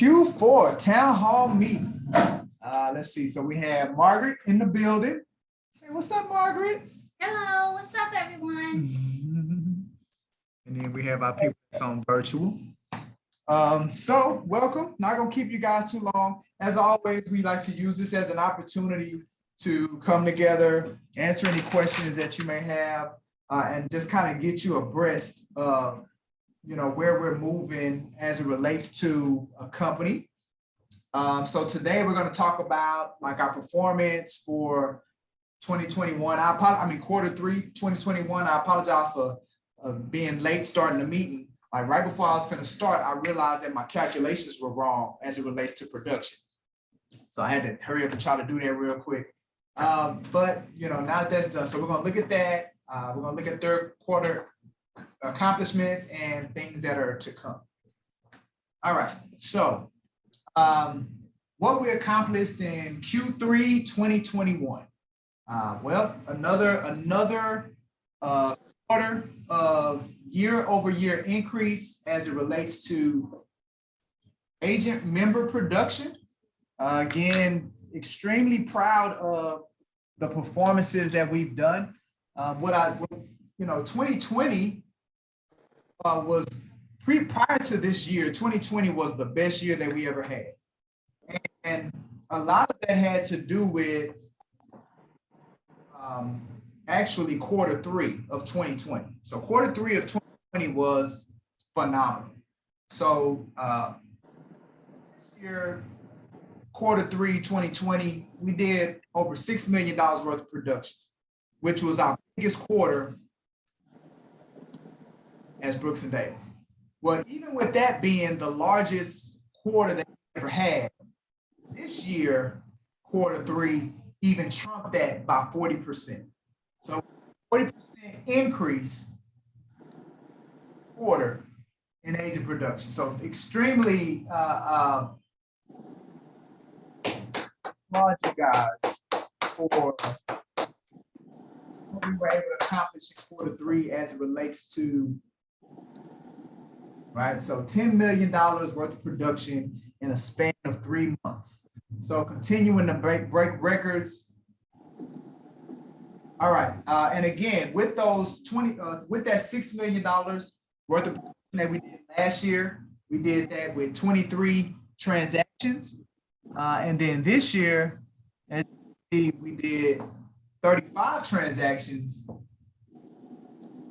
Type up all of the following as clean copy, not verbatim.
Q4 Town Hall meeting. Let's see. So we have Margaret in the building. Say, what's up, Margaret? Hello, what's up, everyone? And then we have our people that's on virtual. So welcome. Not gonna keep you guys too long. As always, we like to use this as an opportunity to come together, answer any questions that you may have, and just kind of get you abreast of where we're moving as it relates to a company. So today we're going to talk about like our performance for 2021. Quarter 3, 2021. I apologize for being late starting the meeting. Like right before I was going to start, I realized that my calculations were wrong as it relates to production. So I had to hurry up and try to do that real quick. But now that that's done, so we're going to look at that. We're going to look at third quarter accomplishments and things that are to come. All right, so what we accomplished in Q3 2021. Well, another quarter of year-over-year increase as it relates to agent member production. Again, extremely proud of the performances that we've done. 2020 was prior to this year. 2020 was the best year that we ever had, and a lot of that had to do with actually quarter 3 of 2020. So quarter 3 of 2020 was phenomenal. So this year, quarter 3 2020, we did over $6 million worth of production, which was our biggest quarter as Brooks and Davis. Well, even with that being the largest quarter that we ever had, this year, quarter 3 even trumped that by 40%. So 40% increase quarter in agent production. So extremely large, you guys, for what we were able to accomplish in quarter 3 as it relates to, right? So $10 million worth of production in a span of 3 months. So continuing to break records. All right, and again, with those with that $6 million worth of production that we did last year, we did that with 23 transactions. And then this year, as you see, we did 35 transactions,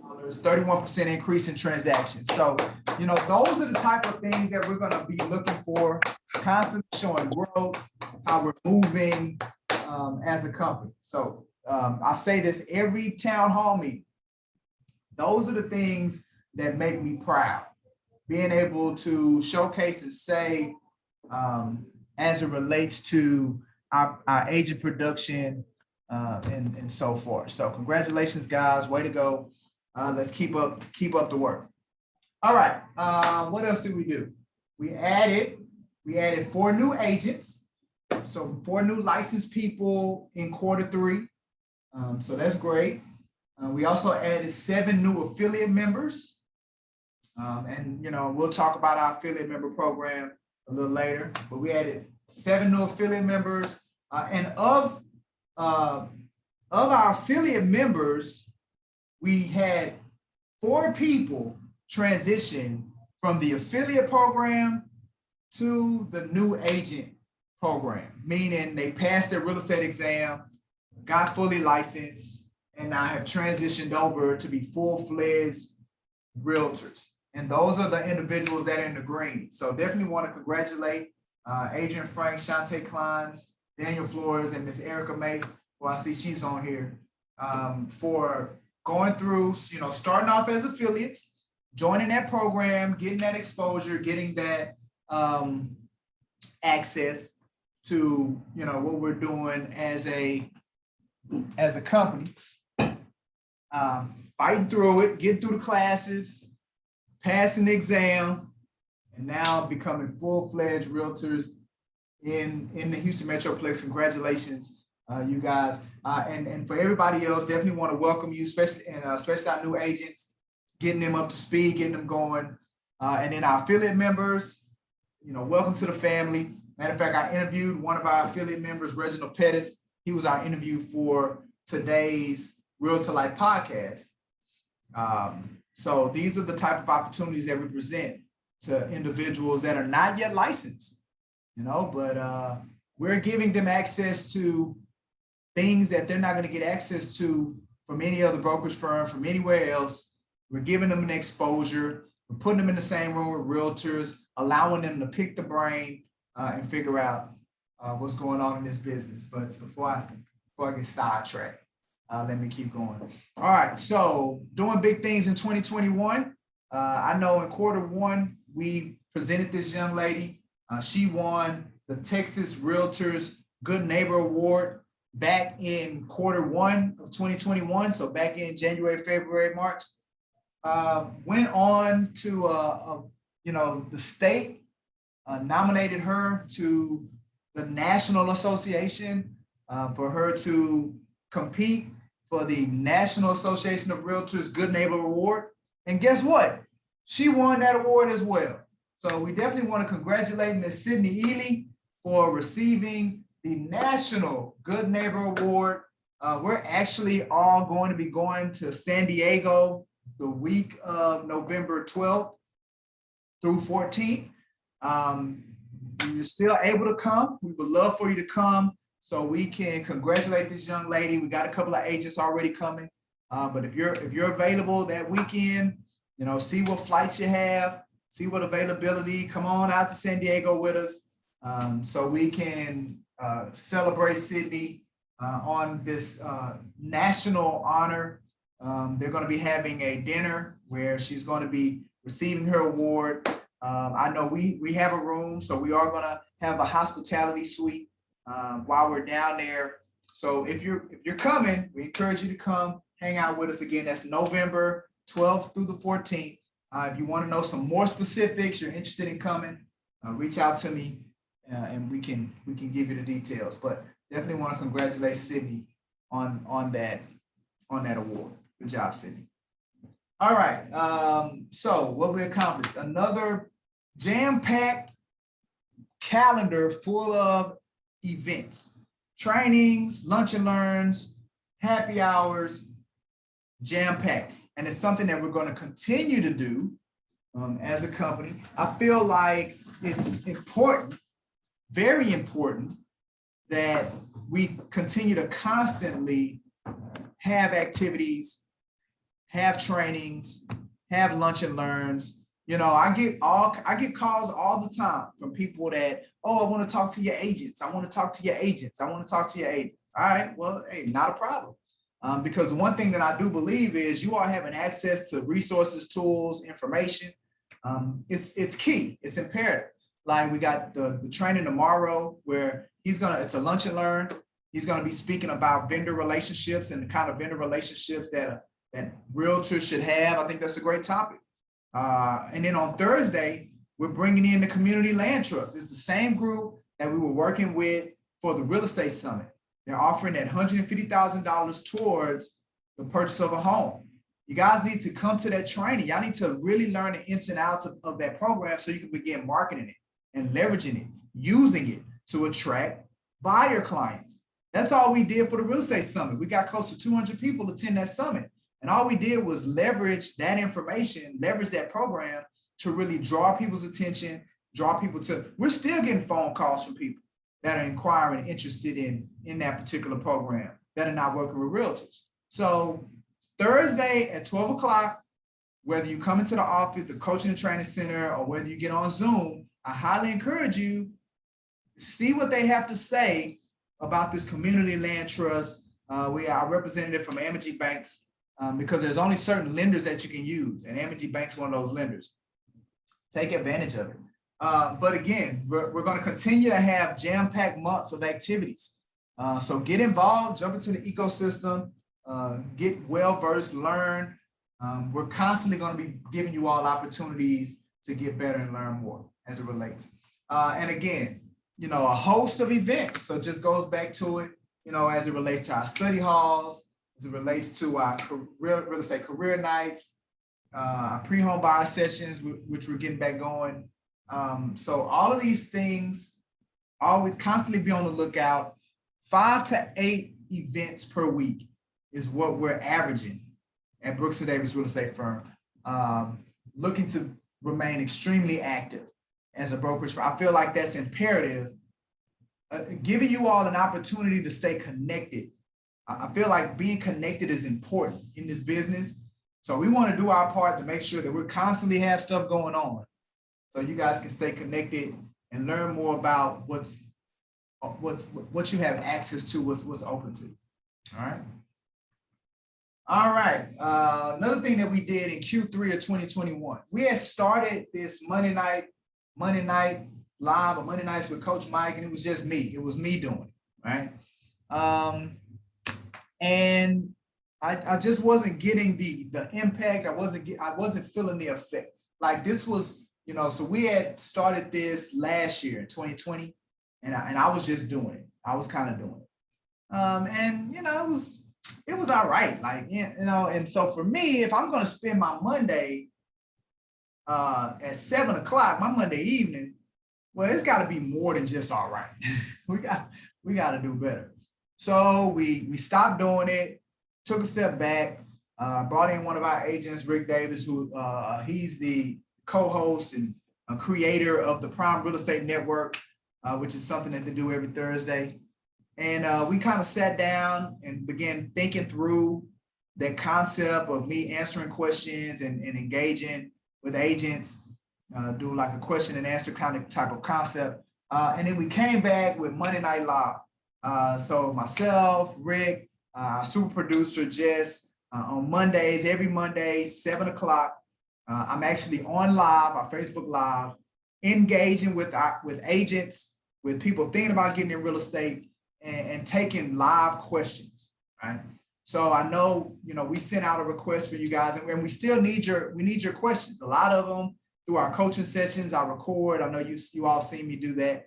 31% increase in transactions. So, those are the type of things that we're going to be looking for, constantly showing growth, how we're moving as a company. So I say this every town hall meeting. Those are the things that make me proud. Being able to showcase and say, as it relates to our agent production and so forth. So congratulations, guys. Way to go. Let's keep up the work. All right. What else did we do? We added 4 new agents. So 4 new licensed people in quarter 3. So that's great. We also added 7 new affiliate members. And we'll talk about our affiliate member program a little later, but we added 7 new affiliate members. And of our affiliate members, we had 4 people transition from the affiliate program to the new agent program, meaning they passed their real estate exam, got fully licensed, and now have transitioned over to be full-fledged realtors. And those are the individuals that are in the green. So definitely want to congratulate Adrian Frank, Shantae Kleins, Daniel Flores, and Miss Erica May, who I see she's on here, for going through, starting off as affiliates, joining that program, getting that exposure, getting that access to, what we're doing as a company, fighting through it, getting through the classes, passing the exam, and now becoming full-fledged realtors in the Houston Metroplex. Congratulations, you guys. And for everybody else, definitely want to welcome you, especially our new agents, getting them up to speed, getting them going. And then our affiliate members, welcome to the family. Matter of fact, I interviewed one of our affiliate members, Reginald Pettis. He was our interview for today's Real to Life podcast. So these are the type of opportunities that we present to individuals that are not yet licensed, but we're giving them access to things that they're not going to get access to from any other brokerage firm, from anywhere else. We're giving them an exposure. We're putting them in the same room with realtors, allowing them to pick the brain and figure out what's going on in this business. But before I get sidetracked, let me keep going. All right, so doing big things in 2021. I know in quarter 1, we presented this young lady. She won the Texas Realtors Good Neighbor Award back in quarter 1 of 2021. So back in January, February, March. Went on to, the state nominated her to the National Association for her to compete for the National Association of Realtors Good Neighbor Award. And guess what? She won that award as well. So we definitely want to congratulate Ms. Sydney Ely for receiving the National Good Neighbor Award. We're actually all going to be going to San Diego the week of November 12th through 14th. You're still able to come. We would love for you to come so we can congratulate this young lady. We got a couple of agents already coming. But if you're available that weekend, see what flights you have, see what availability, come on out to San Diego with us so we can celebrate Sydney on this national honor. They're going to be having a dinner where she's going to be receiving her award. I know we have a room, so we are going to have a hospitality suite while we're down there. So if you're coming, we encourage you to come hang out with us again. That's November 12th through the 14th. If you want to know some more specifics, you're interested in coming, reach out to me and we can give you the details. But definitely want to congratulate Sydney on that award. Good job, Sydney. All right. So what we accomplished, another jam-packed calendar full of events, trainings, lunch and learns, happy hours, jam-packed. And it's something that we're going to continue to do as a company. I feel like it's important, very important, that we continue to constantly have activities, have trainings, have lunch and learns. I get calls all the time from people that, I want to talk to your agents. I want to talk to your agents. I want to talk to your agents. All right, well, hey, not a problem. Because the one thing that I do believe is you are having access to resources, tools, information. It's key. It's imperative. Like we got the training tomorrow where it's a lunch and learn. He's going to be speaking about vendor relationships and the kind of vendor relationships that realtors should have. I think that's a great topic. And then on Thursday, we're bringing in the Community Land Trust. It's the same group that we were working with for the Real Estate Summit. They're offering that $150,000 towards the purchase of a home. You guys need to come to that training. Y'all need to really learn the ins and outs of that program so you can begin marketing it and leveraging it, using it to attract buyer clients. That's all we did for the Real Estate Summit. We got close to 200 people attend that summit. And all we did was leverage that information, leverage that program to really draw people's attention, we're still getting phone calls from people that are inquiring, interested in that particular program that are not working with realtors. So Thursday at 12 o'clock, whether you come into the office, the coaching and training center, or whether you get on Zoom, I highly encourage you to see what they have to say about this Community Land Trust. We are a representative from Amity Banks because there's only certain lenders that you can use, and Amity Bank's one of those lenders. Take advantage of it. But again, we're going to continue to have jam-packed months of activities. So get involved, jump into the ecosystem, get well-versed, learn. We're constantly going to be giving you all opportunities to get better and learn more as it relates. And again, a host of events. So it just goes back to it, as it relates to our study halls, as it relates to our real estate career nights, our pre-home buyer sessions, which we're getting back going. So all of these things, always constantly be on the lookout. 5 to 8 events per week is what we're averaging at Brooks and Davis Real Estate Firm. Looking to remain extremely active as a brokerage firm. I feel like that's imperative. Giving you all an opportunity to stay connected. I feel like being connected is important in this business. So we want to do our part to make sure that we're constantly have stuff going on, so you guys can stay connected and learn more about what you have access to, what's open to. All right. Another thing that we did in Q3 of 2021, we had started this Monday night live, or Monday nights with Coach Mike, and it was just me. It was me doing it, right? And I just wasn't getting the impact. I wasn't feeling the effect. Like this was, so we had started this last year in 2020, and I was just doing it. I was kind of doing it. And it was all right. Like, and so for me, if I'm going to spend my Monday at 7 o'clock, my Monday evening, well, it's got to be more than just all right. we got to do better. So we stopped doing it, took a step back, brought in one of our agents, Rick Davis, who he's the co-host and a creator of the Prime Real Estate Network, which is something that they do every Thursday. And we kind of sat down and began thinking through that concept of me answering questions and engaging with agents, do like a question and answer kind of type of concept. And then we came back with Monday Night Live. So myself, Rick, super producer Jess, on Mondays, every Monday, 7 o'clock, I'm actually on live, our Facebook Live, engaging with agents, with people thinking about getting in real estate, and taking live questions, right? So I know, we sent out a request for you guys, and we still need your questions. A lot of them through our coaching sessions, I record. I know you all seen me do that.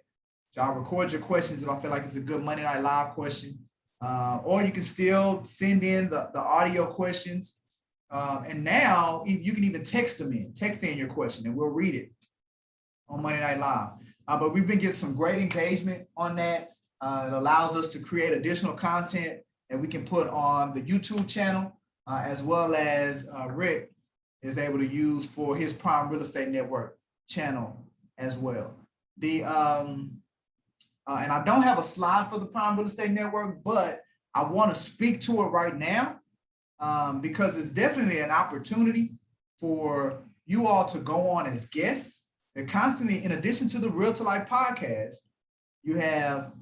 So I'll record your questions if I feel like it's a good Monday Night Live question. Or you can still send in the audio questions. And now you can even text in your question, and we'll read it on Monday Night Live. But we've been getting some great engagement on that. It allows us to create additional content that we can put on the YouTube channel, as well as Rick is able to use for his Prime Real Estate Network channel as well. And I don't have a slide for the Prime Real Estate Network, but I want to speak to it right now because it's definitely an opportunity for you all to go on as guests. They're constantly, in addition to the Real to Life podcast, you have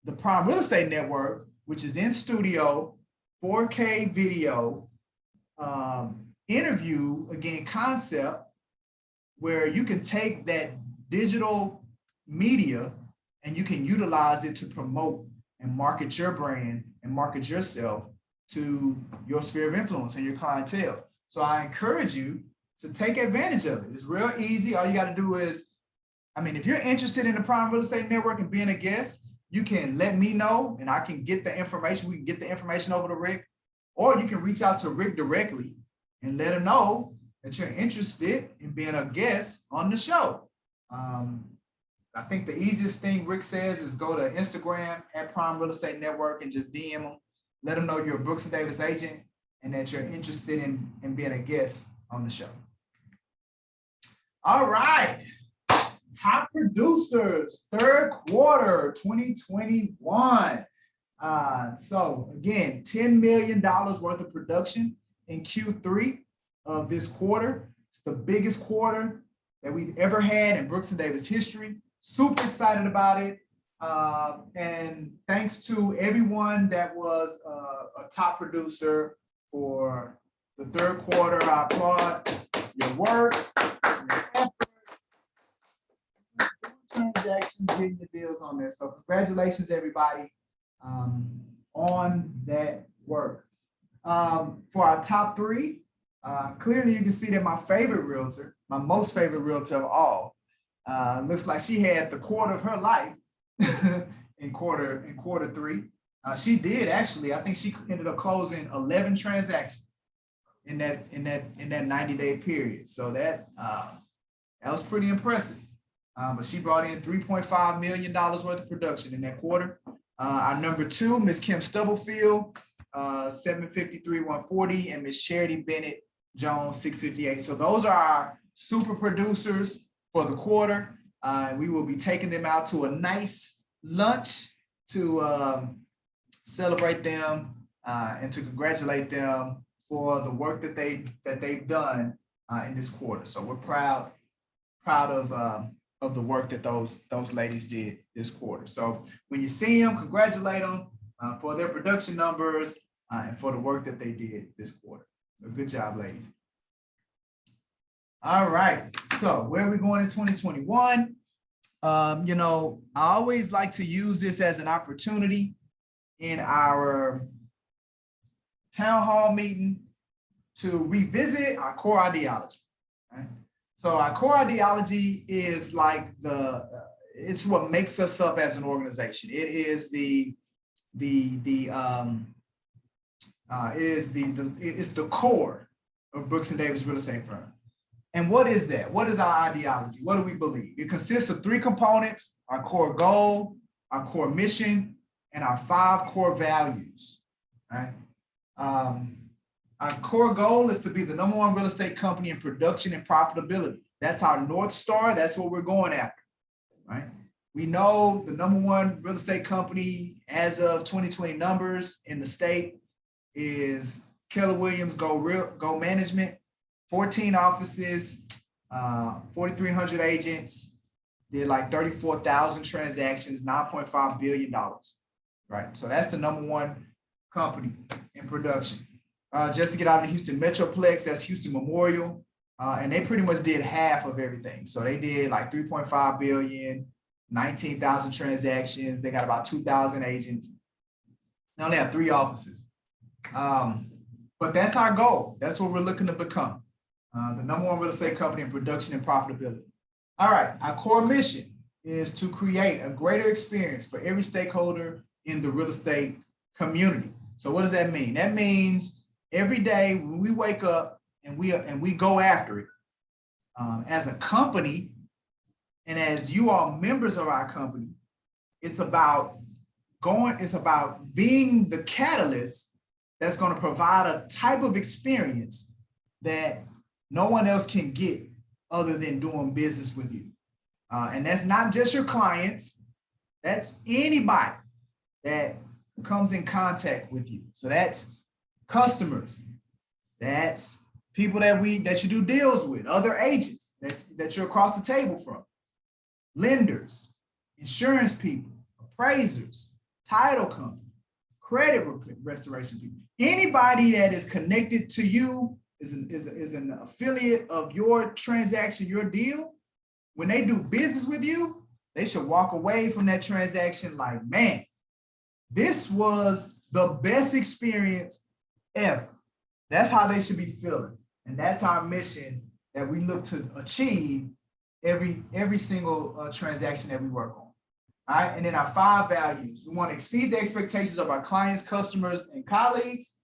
the Prime Real Estate Network, which is in studio, 4K video, interview, again, concept, where you can take that digital media and you can utilize it to promote and market your brand and market yourself to your sphere of influence and your clientele. So I encourage you to take advantage of it. It's real easy. All you got to do is, if you're interested in the Prime Real Estate Network and being a guest, you can let me know and I can get the information. We can get the information over to Rick, or you can reach out to Rick directly and let him know that you're interested in being a guest on the show. I think the easiest thing Rick says is go to Instagram at Prime Real Estate Network and just DM them. Let them know you're a Brooks and Davis agent and that you're interested in being a guest on the show. All right. Top producers, third quarter 2021. So again, $10 million worth of production in Q3 of this quarter. It's the biggest quarter that we've ever had in Brooks and Davis history. Super excited about it. And thanks to everyone that was a top producer for the third quarter. I applaud your work, your effort, transactions, getting the deals on there. So congratulations, everybody, on that work. For our top three, clearly you can see that my favorite realtor, my most favorite realtor of all, looks like she had the quarter of her life in quarter three. She did actually. I think she ended up closing 11 transactions in that 90-day period. So that was pretty impressive. but she brought in $3.5 million worth of production in that quarter. Our number 2, Miss Kim Stubblefield, 753, 140, and Miss Charity Bennett Jones, 658. So those are our super producers for the quarter. We will be taking them out to a nice lunch to celebrate them and to congratulate them for the work that they've done in this quarter. So we're proud of the work that those ladies did this quarter. So when you see them, congratulate them for their production numbers and for the work that they did this quarter. So good job, ladies. All right, so where are we going in 2021? You know, I always like to use this as an opportunity in our town hall meeting to revisit our core ideology. Right? So our core ideology is like it's what makes us up as an organization. It is it's the core of Brooks and Davis Real Estate Firm. And what is that? What is our ideology? What do we believe? It consists of 3 components: our core goal, our core mission, and our 5 core values. Right? Our core goal is to be the #1 real estate company in production and profitability. That's our North Star. That's what we're going after, right? We know the #1 real estate company as of 2020 numbers in the state is Keller Williams Go Management, 14 offices, 4,300 agents, did like 34,000 transactions, $9.5 billion, right? So that's the #1 company in production. Just to get out of the Houston Metroplex, that's Houston Memorial. And they pretty much did half of everything. So they did like 3.5 billion, 19,000 transactions. They got about 2,000 agents. They only have 3 offices. But that's our goal. That's what we're looking to become. The #1 real estate company in production and profitability. All right, our core mission is to create a greater experience for every stakeholder in the real estate community. So what does that mean? That means every day when we wake up and we go after it as a company, and as you are members of our company, it's about being the catalyst that's going to provide a type of experience that no one else can get other than doing business with you. And that's not just your clients, that's anybody that comes in contact with you. So that's customers, that's people that you do deals with, other agents that you're across the table from, lenders, insurance people, appraisers, title company, credit restoration people. Anybody that is connected to you is an affiliate of your transaction, your deal. When they do business with you, they should walk away from that transaction like, man, this was the best experience ever. That's how they should be feeling. And that's our mission that we look to achieve every single transaction that we work on. All right. And then our 5 values. We want to exceed the expectations of our clients, customers, and colleagues.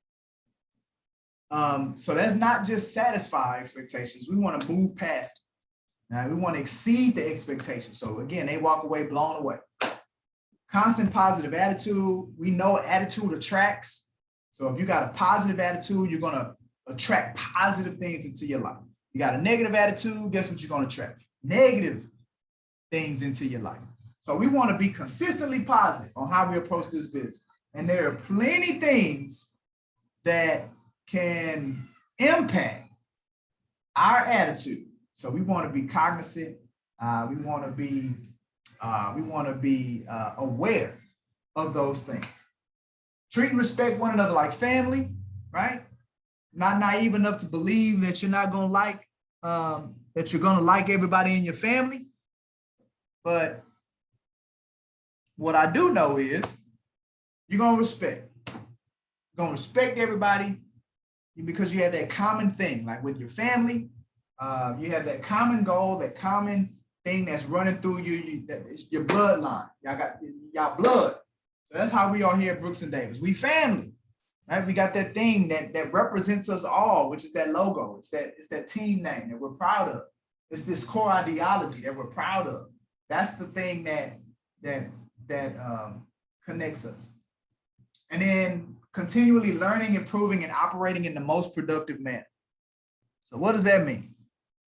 So that's not just satisfy our expectations. We want to move past it. Now, we want to exceed the expectations. So again, they walk away blown away. Constant positive attitude. We know attitude attracts. So if you got a positive attitude, you're going to attract positive things into your life. You got a negative attitude, guess what you're going to attract? Negative things into your life. So we want to be consistently positive on how we approach this business. And there are plenty things that can impact our attitude. So we want to be cognizant. We want to be aware of those things. Treat and respect one another like family, right? Not naive enough to believe that you're not going to like, that you're going to like everybody in your family. But what I do know is you're going to respect. You're going to respect everybody because you have that common thing, like with your family, you have that common goal, that common thing that's running through you, that is your bloodline. Y'all blood. So that's how we are here at Brooks and Davis. We family, right? We got that thing that represents us all, which is that logo. It's that team name that we're proud of. It's this core ideology that we're proud of. That's the thing that connects us. And then continually learning, improving, and operating in the most productive manner. So what does that mean?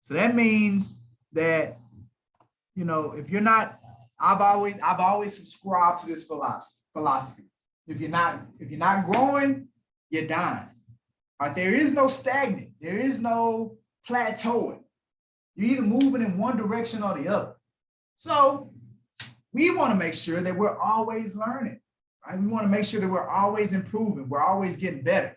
So that means that, you know, if you're not, I've always subscribed to this philosophy. If you're not growing, you're dying. All right, there is no stagnant. There is no plateauing. You're either moving in one direction or the other. So we want to make sure that we're always learning, right? We want to make sure that we're always improving. We're always getting better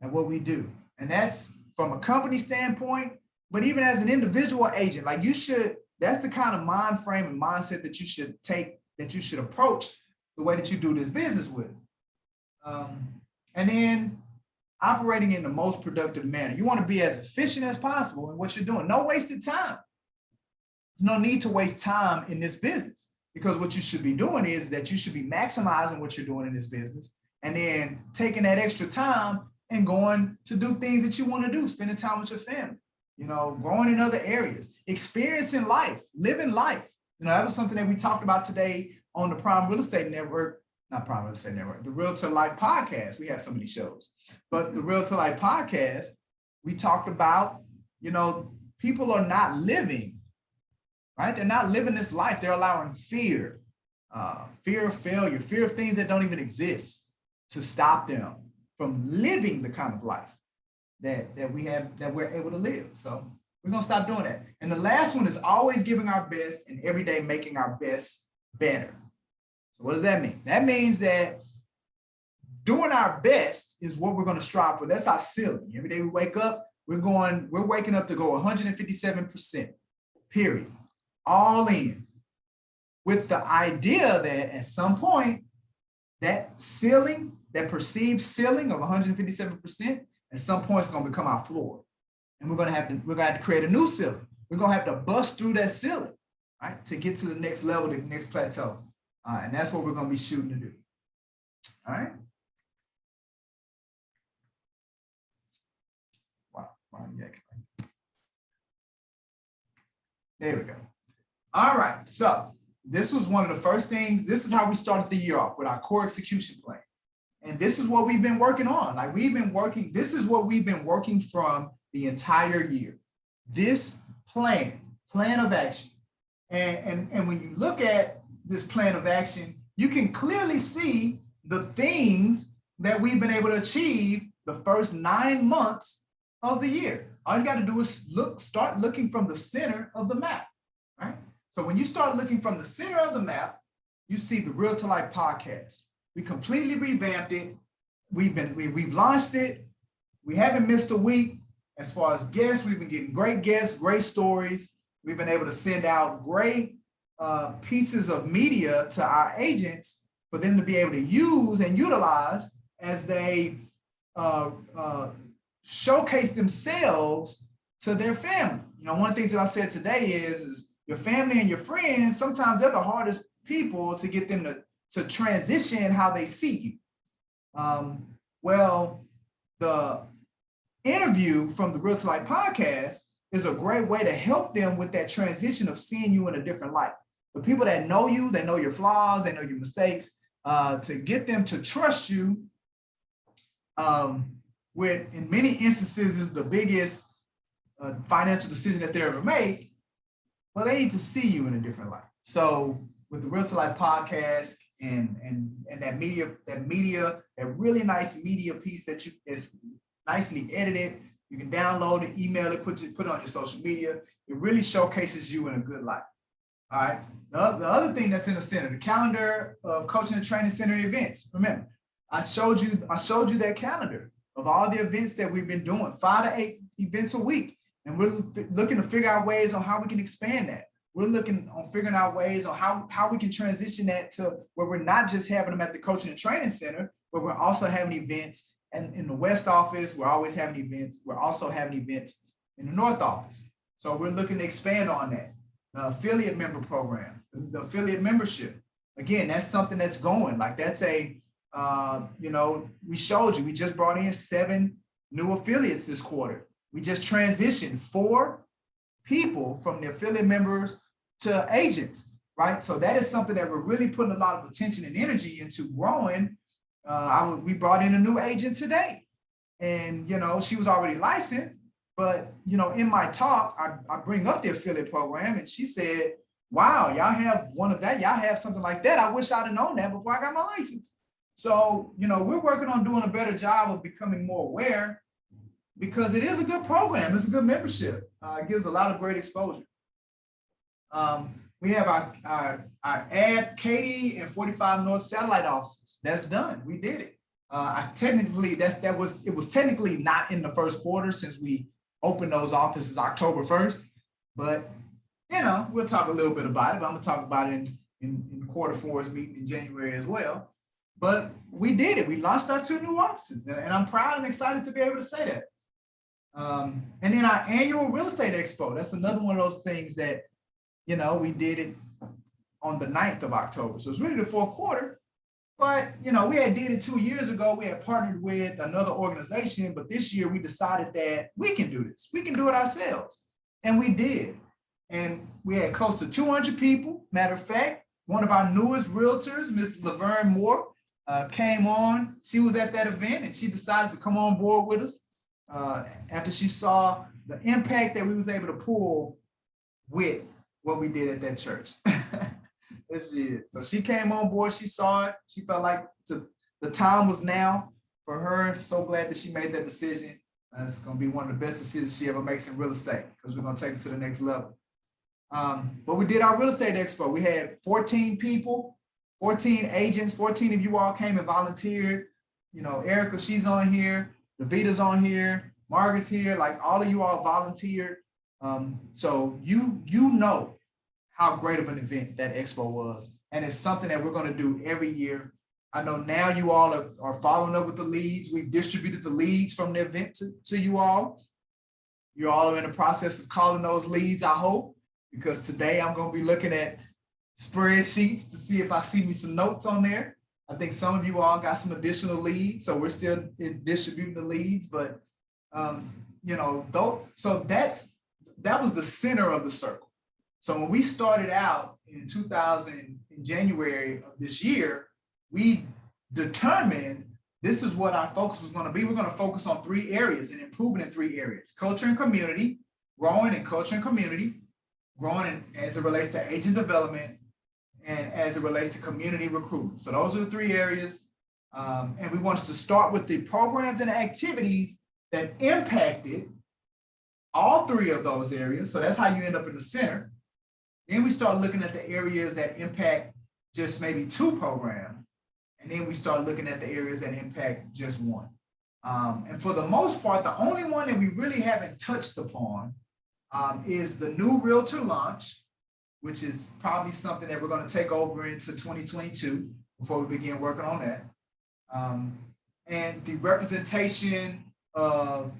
at what we do. And that's from a company standpoint, but even as an individual agent, like you should, that's the kind of mind frame and mindset that you should take, that you should approach the way that you do this business with. And then operating in the most productive manner. You want to be as efficient as possible in what you're doing. No wasted time. There's no need to waste time in this business, because what you should be doing is that you should be maximizing what you're doing in this business and then taking that extra time and going to do things that you want to do, spending time with your family, you know, growing in other areas, experiencing life, living life. You know, that was something that we talked about today on the Prime Real Estate Network, not Prime Real Estate Network, the Real to Life podcast. We have so many shows, but the Real to Life podcast, we talked about, you know, people are not living, right? They're not living this life. They're allowing fear, fear of failure, fear of things that don't even exist to stop them from living the kind of life that we're able to live. So we're going to stop doing that. And the last one is always giving our best and every day making our best better. So what does that mean? That means that doing our best is what we're going to strive for. That's our ceiling. Every day we wake up, we're waking up to go 157%, period. All in, with the idea that at some point, that ceiling, that perceived ceiling of 157%, at some point it's going to become our floor. And we're going to have to create a new ceiling. We're going to have to bust through that ceiling, right, to get to the next level, the next plateau. And that's what we're going to be shooting to do. All right. Wow. There we go. All right. So this was one of the first things. This is how we started the year off, with our core execution plan. And this is what we've been working on. Like this is what we've been working from the entire year. This plan of action. And when you look at this plan of action, you can clearly see the things that we've been able to achieve the first 9 months of the year. All you got to do is start looking from the center of the map, right? So when you start looking from the center of the map, you see the Real to Life podcast. We completely revamped it. We've launched it. We haven't missed a week. As far as guests, we've been getting great guests, great stories. We've been able to send out great pieces of media to our agents for them to be able to use and utilize as they showcase themselves to their family. You know, one of the things that I said today is your family and your friends, sometimes they're the hardest people to get them to transition how they see you. Well, the interview from the Real to Life podcast is a great way to help them with that transition of seeing you in a different light. The people that know you, they know your flaws, they know your mistakes, to get them to trust you, with, in many instances, is the biggest financial decision that they ever make. Well, they need to see you in a different light. So with the Real to Life podcast and that really nice media piece that is nicely edited, you can download it, email it, put it on your social media. It really showcases you in a good light. All right. The other thing that's in the center, the calendar of coaching and training center events. Remember, I showed you that calendar of all the events that we've been doing, 5 to 8 events a week. And we're looking to figure out ways on how we can expand that. We're looking on figuring out ways on how we can transition that to where we're not just having them at the coaching and training center, but we're also having events. And in the West office, we're always having events. We're also having events in the North office. So we're looking to expand on that. The affiliate member program, the affiliate membership. Again, that's something that's going. Like that's we showed you, we just brought in 7 new affiliates this quarter. We just transitioned 4 people from the affiliate members to agents. right? So that is something that we're really putting a lot of attention and energy into growing. We brought in a new agent today, and she was already licensed, but in my talk, I bring up the affiliate program, and she said, "Wow, y'all have one of that. Y'all have something like that. I wish I'd have known that before I got my license." So we're working on doing a better job of becoming more aware, because it is a good program. It's a good membership. It gives a lot of great exposure. We have our ad Katy and 45 North satellite offices. That's done. We did it. It was technically not in the first quarter, since we opened those offices October 1st. But we'll talk a little bit about it. But I'm gonna talk about it in quarter four's meeting in January as well. But we did it. We launched our 2 new offices, and I'm proud and excited to be able to say that. And then our annual real estate expo. That's another one of those things that we did it on the 9th of October. So it's really the 4th quarter, but we had did it 2 years ago. We had partnered with another organization, but this year we decided that we can do this. We can do it ourselves. And we did. And we had close to 200 people. Matter of fact, one of our newest realtors, Ms. Laverne Moore, came on. She was at that event, and she decided to come on board with us after she saw the impact that we was able to pull with what we did at that church. This year. So she came on board, she saw it, she felt like the time was now for her. So glad that she made that decision. It's gonna be one of the best decisions she ever makes in real estate, because we're gonna take it to the next level. But we did our real estate expo. We had 14 people, 14 agents, 14 of you all came and volunteered. Erica, she's on here, Davita's on here, Margaret's here, like all of you all volunteered. So you know how great of an event that expo was. And it's something that we're going to do every year. I know now you all are following up with the leads. We've distributed the leads from the event to you all. You all are in the process of calling those leads, I hope, because today I'm going to be looking at spreadsheets to see if I see me some notes on there. I think some of you all got some additional leads, so we're still distributing the leads, but so that was the center of the circle. So when we started out in January of this year, we determined this is what our focus was going to be. We're going to focus on 3 areas and improving in 3 areas: culture and community, growing in culture and community, growing as it relates to agent development, and as it relates to community recruitment. So those are the 3 areas. And we wanted to start with the programs and activities that impacted all 3 of those areas. So that's how you end up in the center. Then we start looking at the areas that impact just maybe 2 programs. And then we start looking at the areas that impact just 1. And for the most part, the only one that we really haven't touched upon is the new realtor launch, which is probably something that we're going to take over into 2022 before we begin working on that. And the representation at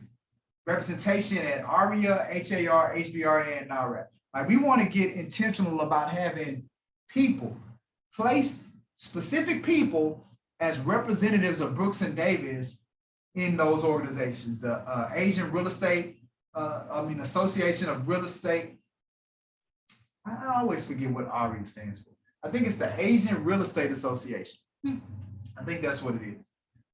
ARIA, HAR, HBRA, and NAREP. Like, we want to get intentional about having people, place specific people as representatives of Brooks and Davis in those organizations. The Asian Real Estate, Association of Real Estate. I always forget what ARIA stands for. I think it's the Asian Real Estate Association. I think that's what it is.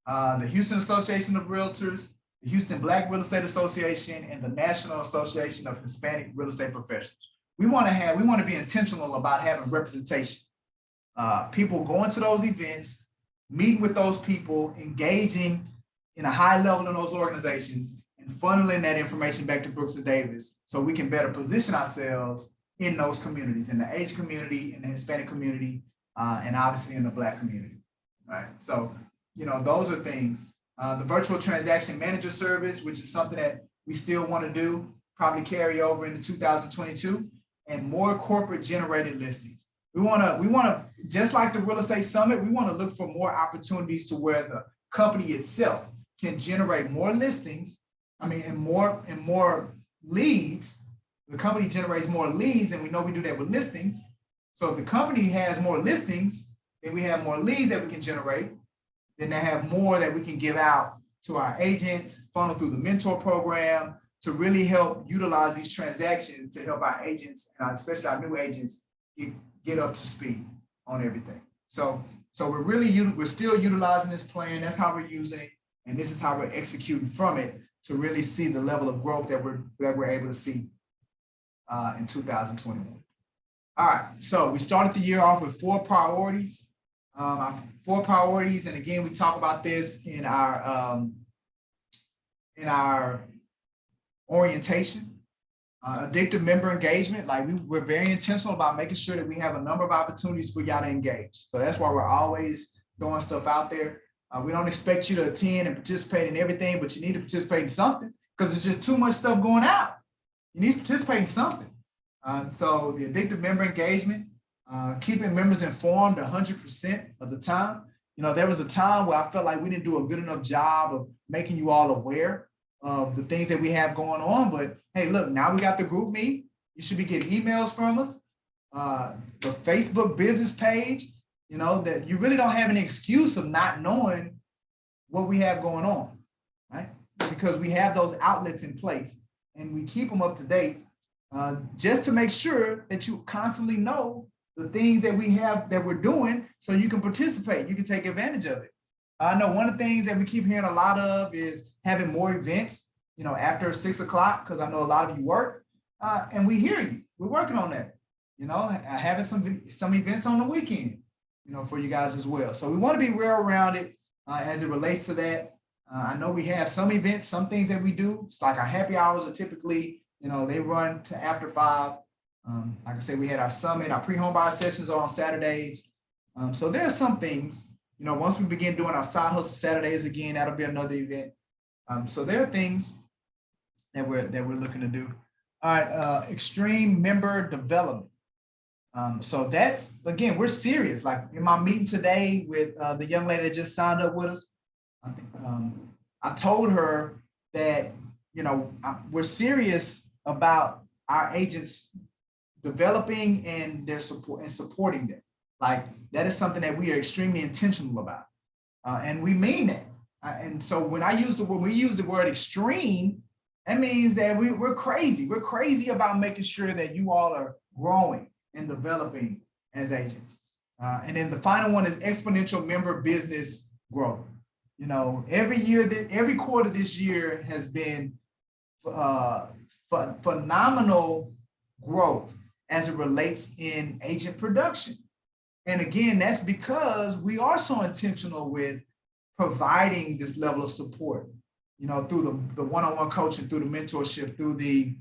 The Houston Association of Realtors, the Houston Black Real Estate Association, and the National Association of Hispanic Real Estate Professionals. We want to be intentional about having representation. People going to those events, meeting with those people, engaging in a high level in those organizations, and funneling that information back to Brooks and Davis so we can better position ourselves in those communities, in the Asian community, in the Hispanic community, and obviously in the Black community. Right. So, those are things. The virtual transaction manager service, which is something that we still want to do, probably carry over into 2022, and more corporate generated listings. We want to, just like the Real Estate Summit, we want to look for more opportunities to where the company itself can generate more listings, and more leads. The company generates more leads, and we know we do that with listings. So if the company has more listings, then we have more leads that we can generate. Then they have more that we can give out to our agents, funnel through the mentor program to really help utilize these transactions to help our agents, and especially our new agents, get get up to speed on everything. So we're still utilizing this plan. That's how we're using it, and this is how we're executing from it to really see the level of growth that we're able to see in 2021. All right, so we started the year off with 4 priorities. Our 4 priorities, and again, we talk about this in our orientation. Addictive member engagement, like we're very intentional about making sure that we have a number of opportunities for y'all to engage. So that's why we're always throwing stuff out there. We don't expect you to attend and participate in everything, but you need to participate in something because there's just too much stuff going out. You need to participate in something. So the addictive member engagement, keeping members informed 100% of the time. You know, there was a time where I felt like we didn't do a good enough job of making you all aware of the things that we have going on. But hey, look, now we got the group meet. You should be getting emails from us. The Facebook business page, you know, that you really don't have any excuse of not knowing what we have going on, right? Because we have those outlets in place and we keep them up to date just to make sure that you constantly know the things that we have that we're doing so you can participate, you can take advantage of it. I know one of the things that we keep hearing a lot of is having more events, you know, after 6 o'clock, because I know a lot of you work, and we hear you. We're working on that, you know, having some events on the weekend, you know, for you guys as well. So we want to be real around it as it relates to that. I know we have some events, some things that we do. It's like our happy hours are typically, you know, they run to after 5. Like I said, we had our summit, our pre-home buyer sessions are on Saturdays. So there are some things, you know, once we begin doing our side hustle Saturdays again, that'll be another event. So there are things that we're looking to do. All right, extreme member development. So that's, again, we're serious. Like in my meeting today with the young lady that just signed up with us, I told her that, you know, we're serious about our agents developing and their support and supporting them. Like that is something that we are extremely intentional about. And we mean that. And so when we use the word extreme, that means that we're crazy. We're crazy about making sure that you all are growing and developing as agents. And then the final one is exponential member business growth. You know, every quarter this year has been phenomenal growth as it relates in agent production. And again, that's because we are so intentional with providing this level of support, you know, through the one-on-one coaching, through the mentorship, through the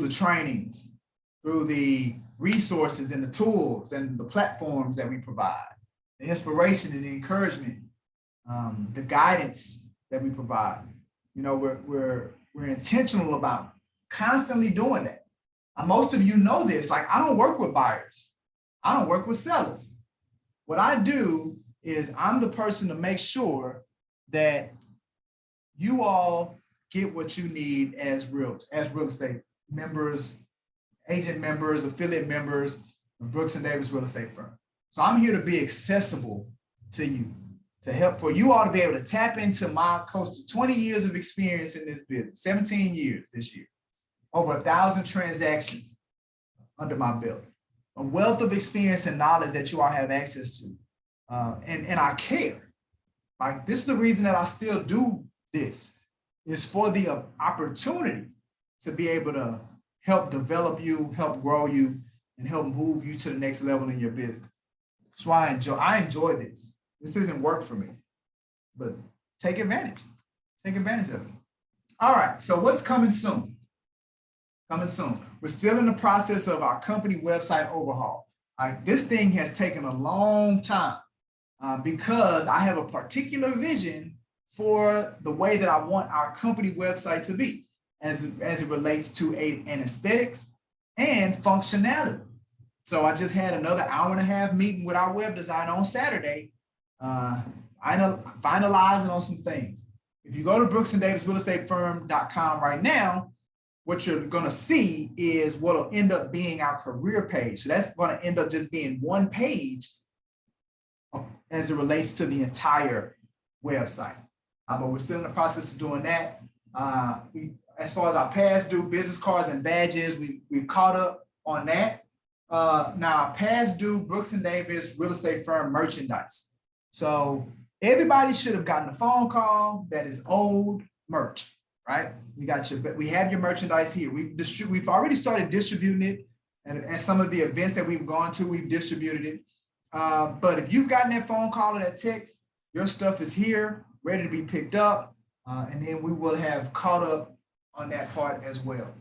trainings, through the resources and the tools and the platforms that we provide, the inspiration and the encouragement, the guidance that we provide. You know, we're intentional about constantly doing that. Most of you know this, like I don't work with buyers. I don't work with sellers. What I do is I'm the person to make sure that you all get what you need as real estate members, agent members, affiliate members of Brooks and Davis Real Estate Firm. So I'm here to be accessible to you, to help for you all to be able to tap into my close to 20 years of experience in this business, 17 years this year, over 1,000 transactions under my belt, a wealth of experience and knowledge that you all have access to. And I care. Like this is the reason that I still do this, is for the opportunity to be able to help develop you, help grow you, and help move you to the next level in your business. That's why I enjoy this. This isn't work for me, but take advantage. Take advantage of it. All right, so what's coming soon? Coming soon. We're still in the process of our company website overhaul. All right, this thing has taken a long time because I have a particular vision for the way that I want our company website to be as it relates to an aesthetics and functionality. So I just had another hour-and-a-half meeting with our web designer on Saturday, finalizing on some things. If you go to brooksanddavisrealestatefirm.com right now, what you're going to see is what will end up being our career page. So that's going to end up just being one page as it relates to the entire website. But we're still in the process of doing that. As far as our past due business cards and badges, we've caught up on that. Now, past due Brooks and Davis real estate firm merchandise. So everybody should have gotten a phone call that is old merch, right? We have your merchandise here. We've already started distributing it, and some of the events that we've gone to, we've distributed it. But if you've gotten that phone call or that text, your stuff is here, ready to be picked up, and then we will have caught up on that part as well.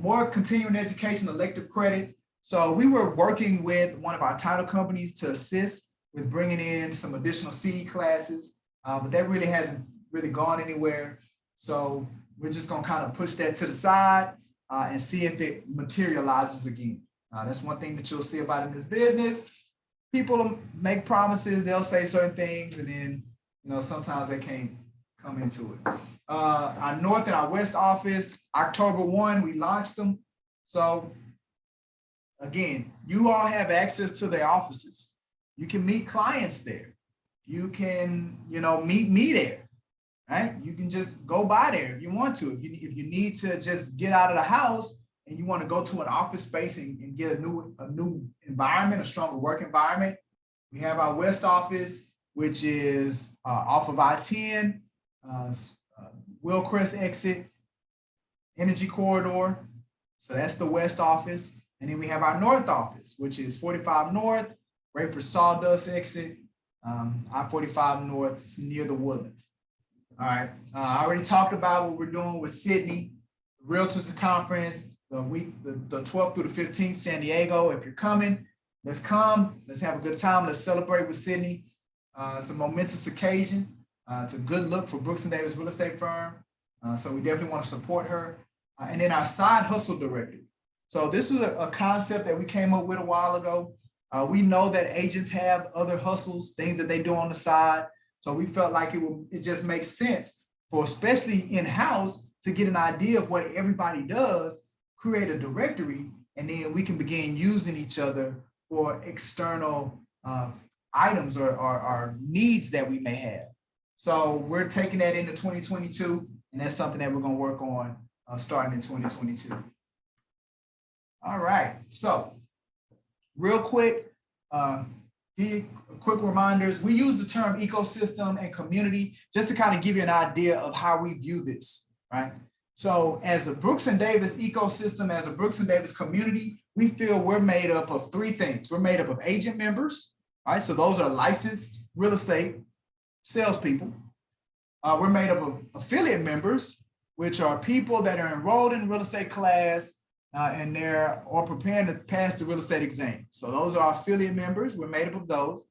More continuing education, elective credit. So we were working with one of our title companies to assist with bringing in some additional CE classes, but that really hasn't really gone anywhere. So we're just gonna kind of push that to the side and see if it materializes again. That's one thing that you'll see about in this business. People make promises, they'll say certain things, and then sometimes they can't come into it. Our North and our West office, October 1, we launched them. So again, you all have access to their offices. You can meet clients there. You can, meet me there, right? You can just go by there if you want to. If you need to just get out of the house and you want to go to an office space and get a new environment, a stronger work environment, we have our West office, which is off of I-10, Willcrest exit, Energy Corridor. So that's the West office. And then we have our North office, which is 45 North, right for Sawdust exit, I-45 North, near the Woodlands. All right, I already talked about what we're doing with Sydney, Realtors Conference, the 12th through the 15th, San Diego. If you're coming, let's come. Let's have a good time. Let's celebrate with Sydney. It's a momentous occasion. It's a good look for Brooks and Davis Real Estate Firm. So we definitely want to support her. And then our side hustle directory. So this is a concept that we came up with a while ago. We know that agents have other hustles, things that they do on the side. So we felt like it just makes sense for, especially in-house, to get an idea of what everybody does, create a directory, and then we can begin using each other for external items or needs that we may have. So we're taking that into 2022, and that's something that we're going to work on starting in 2022. All right, so real quick, quick reminders. We use the term ecosystem and community just to kind of give you an idea of how we view this, right? So as a Brooks and Davis ecosystem, as a Brooks and Davis community, we feel we're made up of three things. We're made up of agent members, right? So those are licensed real estate salespeople. We're made up of affiliate members, which are people that are enrolled in real estate class and they're preparing to pass the real estate exam. So those are our affiliate members. We're made up of those.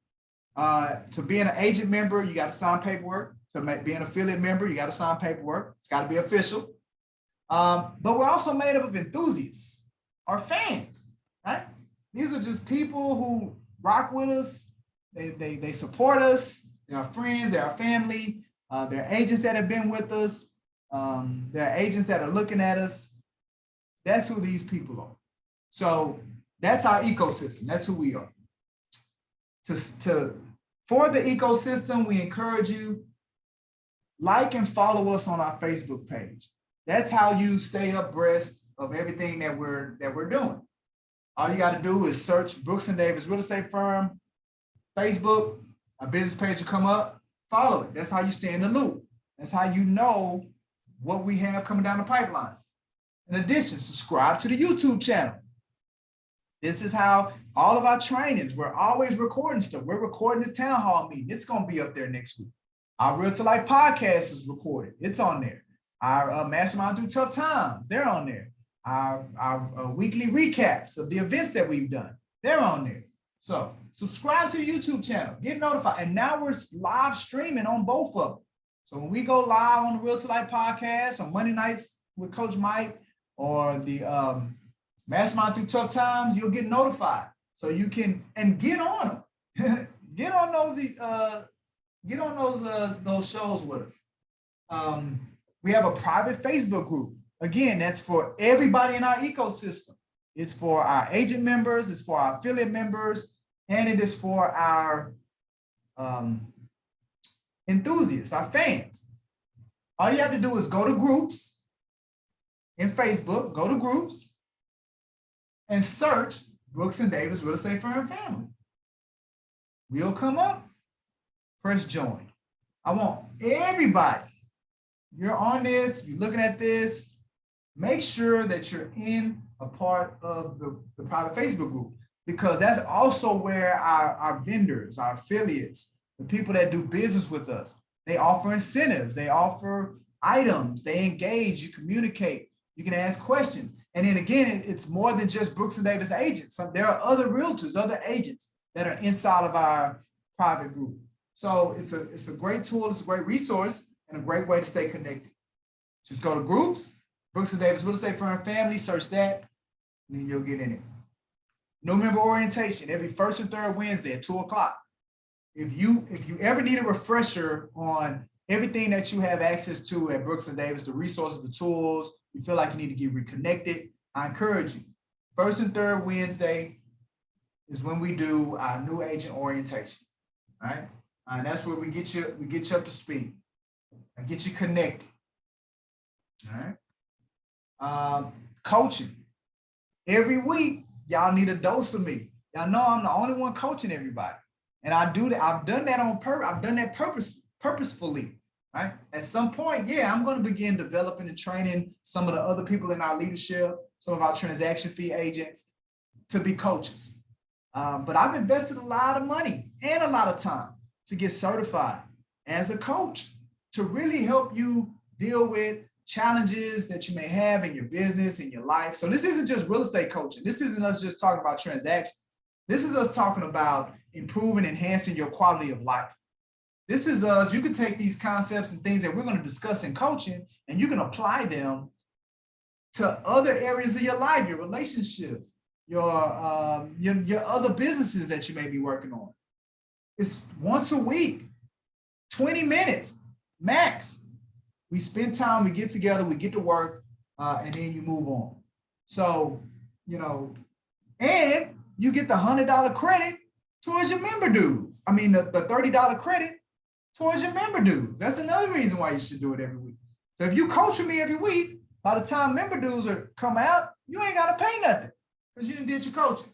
To be an agent member, you got to sign paperwork. To be an affiliate member, you got to sign paperwork. It's got to be official. But we're also made up of enthusiasts or fans, right? These are just people who rock with us. They support us. They're our friends. They're our family. They're agents that have been with us. They're agents that are looking at us. That's who these people are. So that's our ecosystem. That's who we are. For the ecosystem, we encourage you, like and follow us on our Facebook page. That's how you stay abreast of everything that we're doing. All you got to do is search Brooks and Davis Real Estate Firm, Facebook, our business page will come up, follow it. That's how you stay in the loop. That's how you know what we have coming down the pipeline. In addition, subscribe to the YouTube channel. This is how all of our trainings, we're always recording stuff. We're recording this town hall meeting. It's going to be up there next week. Our Real to Life podcast is recorded. It's on there. Our Mastermind Through Tough Times, they're on there. Our weekly recaps of the events that we've done, they're on there. So subscribe to the YouTube channel, get notified. And now we're live streaming on both of them. So when we go live on the Real to Life podcast on Monday nights with Coach Mike, or the Mastermind Through Tough Times, you'll get notified. So you can, and get on them. Get on those shows with us. We have a private Facebook group. Again, that's for everybody in our ecosystem. It's for our agent members, it's for our affiliate members, and it is for our enthusiasts, our fans. All you have to do is go to groups in Facebook, go to groups and search Brooks and Davis Real Estate Firm family. We'll come up, press join. I want everybody, you're on this, you're looking at this, make sure that you're in a part of the private Facebook group, because that's also where our vendors, our affiliates, the people that do business with us, they offer incentives, they offer items, they engage, you communicate, you can ask questions. And then again, it's more than just Brooks and Davis agents. There are other realtors, other agents that are inside of our private group. So it's a great tool, it's a great resource, and a great way to stay connected. Just go to groups, Brooks and Davis Real Estate Firm family, search that, and then you'll get in it. New member orientation every first and third Wednesday at 2 o'clock. If you ever need a refresher on everything that you have access to at Brooks and Davis, the resources, the tools, you feel like you need to get reconnected, I encourage you. First and third Wednesday is when we do our new agent orientation, right? And that's where we get you up to speed and get you connected. All right. Coaching. Every week, y'all need a dose of me. Y'all know I'm the only one coaching everybody. And I do that. I've done that on purpose. I've done that purposefully. Right? At some point, yeah, I'm going to begin developing and training some of the other people in our leadership, some of our transaction fee agents to be coaches. But I've invested a lot of money and a lot of time to get certified as a coach to really help you deal with challenges that you may have in your business, in your life. So this isn't just real estate coaching. This isn't us just talking about transactions. This is us talking about improving, enhancing your quality of life. This is us, you can take these concepts and things that we're going to discuss in coaching, and you can apply them to other areas of your life, your relationships, your other businesses that you may be working on. It's once a week, 20 minutes max. We spend time, we get together, we get to work, and then you move on. So, and you get the $100 credit towards your member dues. I mean, the $30 credit towards your member dues. That's another reason why you should do it every week. So if you coach with me every week, by the time member dues come out, you ain't got to pay nothing because you did your coaching.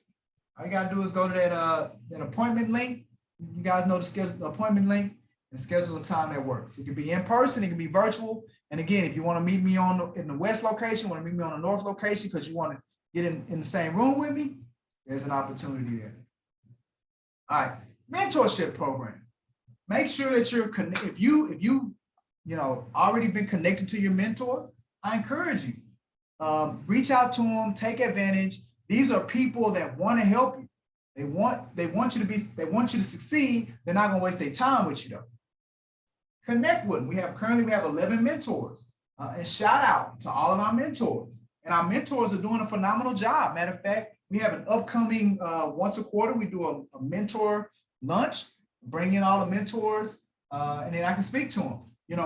All you got to do is go to that appointment link. You guys know the appointment link, and schedule a time that works. It can be in person, it can be virtual. And again, if you want to meet me in the West location, want to meet me on the North location because you want to get in the same room with me, there's an opportunity there. All right, mentorship program. Make sure that you're connected. If you already been connected to your mentor, I encourage you. Reach out to them, take advantage. These are people that want to help you. They want you to succeed. They're not going to waste their time with you though. Connect with them. Currently we have 11 mentors. And shout out to all of our mentors. And our mentors are doing a phenomenal job. Matter of fact, we have an upcoming once a quarter, we do a mentor lunch, bring in all the mentors, and then I can speak to them.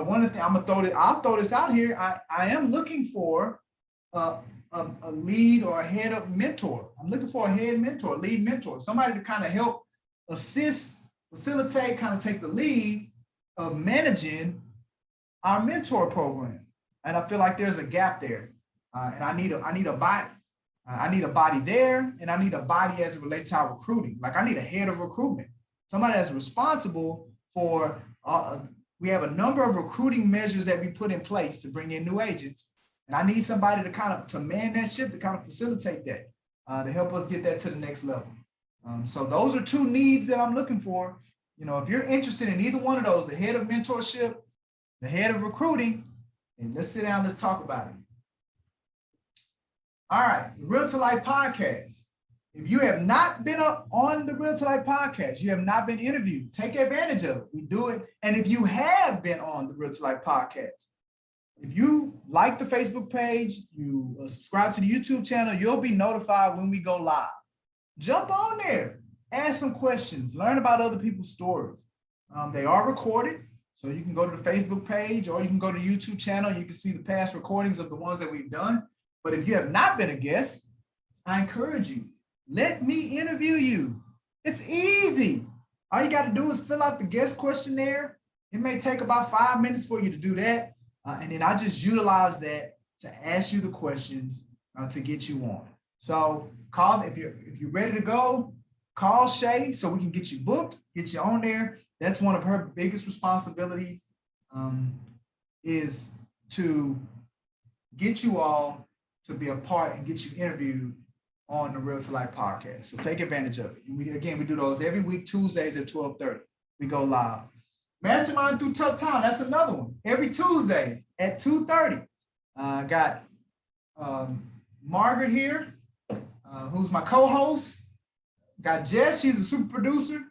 One of the things I'll throw this out here. I am looking for a lead or a head of mentor. I'm looking for a head mentor, lead mentor, somebody to kind of help assist, facilitate, kind of take the lead of managing our mentor program. And I feel like there's a gap there. And I need a body. I need a body there, and I need a body as it relates to our recruiting. Like I need a head of recruitment, somebody that's responsible for, we have a number of recruiting measures that we put in place to bring in new agents. And I need somebody to man that ship, to kind of facilitate that, to help us get that to the next level. So those are two needs that I'm looking for. If you're interested in either one of those, the head of mentorship, the head of recruiting, and let's sit down, let's talk about it. All right, the Real to Life podcast. If you have not been on the Real to Life podcast, you have not been interviewed, take advantage of it. We do it. And if you have been on the Real to Life podcast, if you like the Facebook page, you subscribe to the YouTube channel, you'll be notified when we go live. Jump on there, ask some questions, learn about other people's stories. They are recorded, so you can go to the Facebook page or you can go to the YouTube channel. You can see the past recordings of the ones that we've done. But if you have not been a guest, I encourage you, let me interview you. It's easy. All you got to do is fill out the guest questionnaire. It may take about 5 minutes for you to do that. And then I just utilize that to ask you the questions to get you on. So call if you're ready to go, call Shay so we can get you booked, get you on there. That's one of her biggest responsibilities, is to get you all to be a part and get you interviewed on the Real to Life podcast. So take advantage of it. And we do those every week, Tuesdays at 12:30. We go live. Mastermind through tough time. That's another one. Every Tuesday at 2:30. Got Margaret here, who's my co-host. Got Jess, she's a super producer.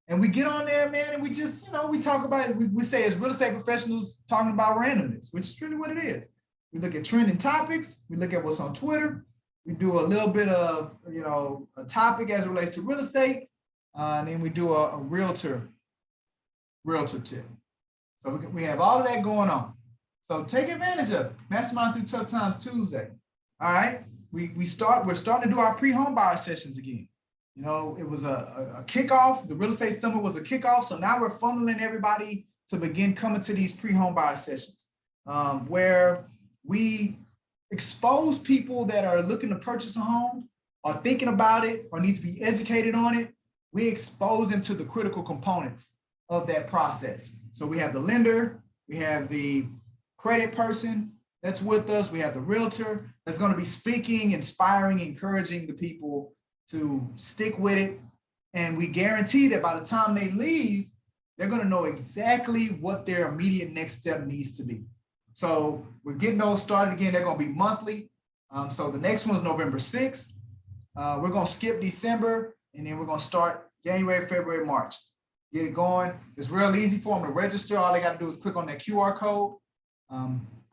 And we get on there, man, and we just, we talk about it. We say as real estate professionals talking about randomness, which is really what it is. We look at trending topics. We look at what's on Twitter. We do a little bit of, a topic as it relates to real estate. And then we do a realtor tip. So we have all of that going on. So take advantage of it. Mastermind through tough times Tuesday. All right. We're starting to do our pre-home buyer sessions again. It was a kickoff. The real estate summit was a kickoff. So now we're funneling everybody to begin coming to these pre-home buyer sessions, where we expose people that are looking to purchase a home, are thinking about it, or need to be educated on it. We expose them to the critical components of that process. So we have the lender, we have the credit person that's with us, we have the realtor that's going to be speaking, inspiring, encouraging the people to stick with it. And we guarantee that by the time they leave, they're going to know exactly what their immediate next step needs to be. So we're getting those started again. They're going to be monthly. So the next one is November 6th. We're going to skip December, and then we're going to start January, February, March. Get it going. It's real easy for them to register. All they got to do is click on that QR code.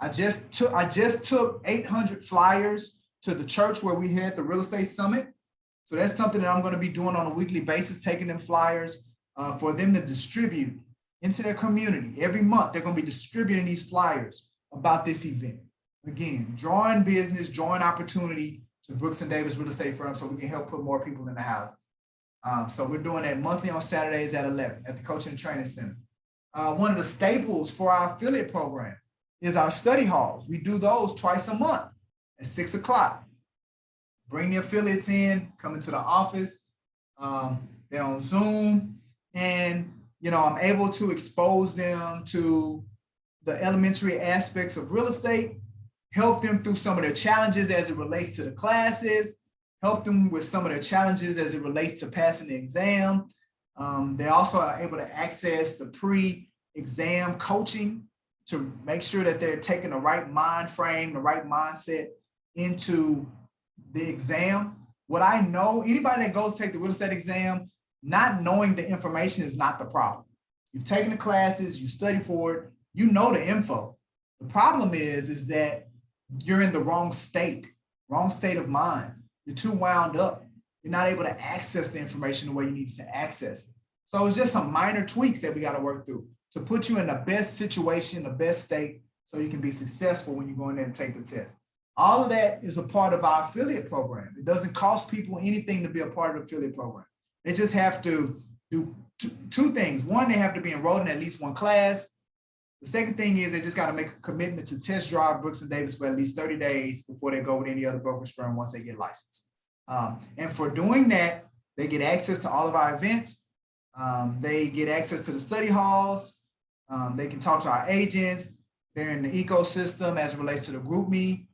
I just took 800 flyers to the church where we had the real estate summit. So that's something that I'm going to be doing on a weekly basis, taking them flyers for them to distribute into their community. Every month, they're going to be distributing these flyers about this event. Again, drawing business, drawing opportunity to Brooks and Davis Real Estate Firm so we can help put more people in the houses. So we're doing that monthly on Saturdays at 11 at the Coaching and Training Center. One of the staples for our affiliate program is our study halls. We do those twice a month at 6 o'clock. Bring the affiliates in, come into the office. They're on Zoom, and I'm able to expose them to the elementary aspects of real estate, help them through some of their challenges as it relates to the classes, help them with some of their challenges as it relates to passing the exam. They also are able to access the pre-exam coaching to make sure that they're taking the right mind frame, the right mindset into the exam. What I know, anybody that goes take the real estate exam, not knowing the information is not the problem. You've taken the classes, you study for it, you know the info. The problem is that you're in the wrong state of mind. You're too wound up. You're not able to access the information the way you need to access it. So it's just some minor tweaks that we got to work through to put you in the best situation, the best state, so you can be successful when you go in there and take the test. All of that is a part of our affiliate program. It doesn't cost people anything to be a part of the affiliate program. They just have to do two things. One, they have to be enrolled in at least one class. The second thing is they just got to make a commitment to test drive Brooks and Davis for at least 30 days before they go with any other brokerage firm once they get licensed. And for doing that, they get access to all of our events. They get access to the study halls. They can talk to our agents. They're in the ecosystem as it relates to the GroupMe.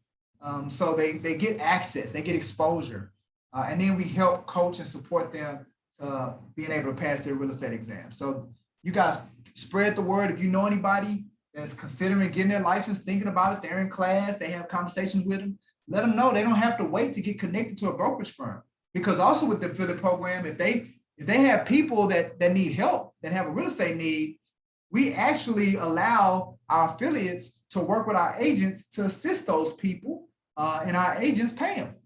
So they get access, they get exposure. And then we help coach and support them to being able to pass their real estate exam. So you guys spread the word. If you know anybody that's considering getting their license, thinking about it, they're in class, they have conversations with them, let them know they don't have to wait to get connected to a brokerage firm. Because also with the affiliate program, if they have people that need help, that have a real estate need, we actually allow our affiliates to work with our agents to assist those people, and our agents pay them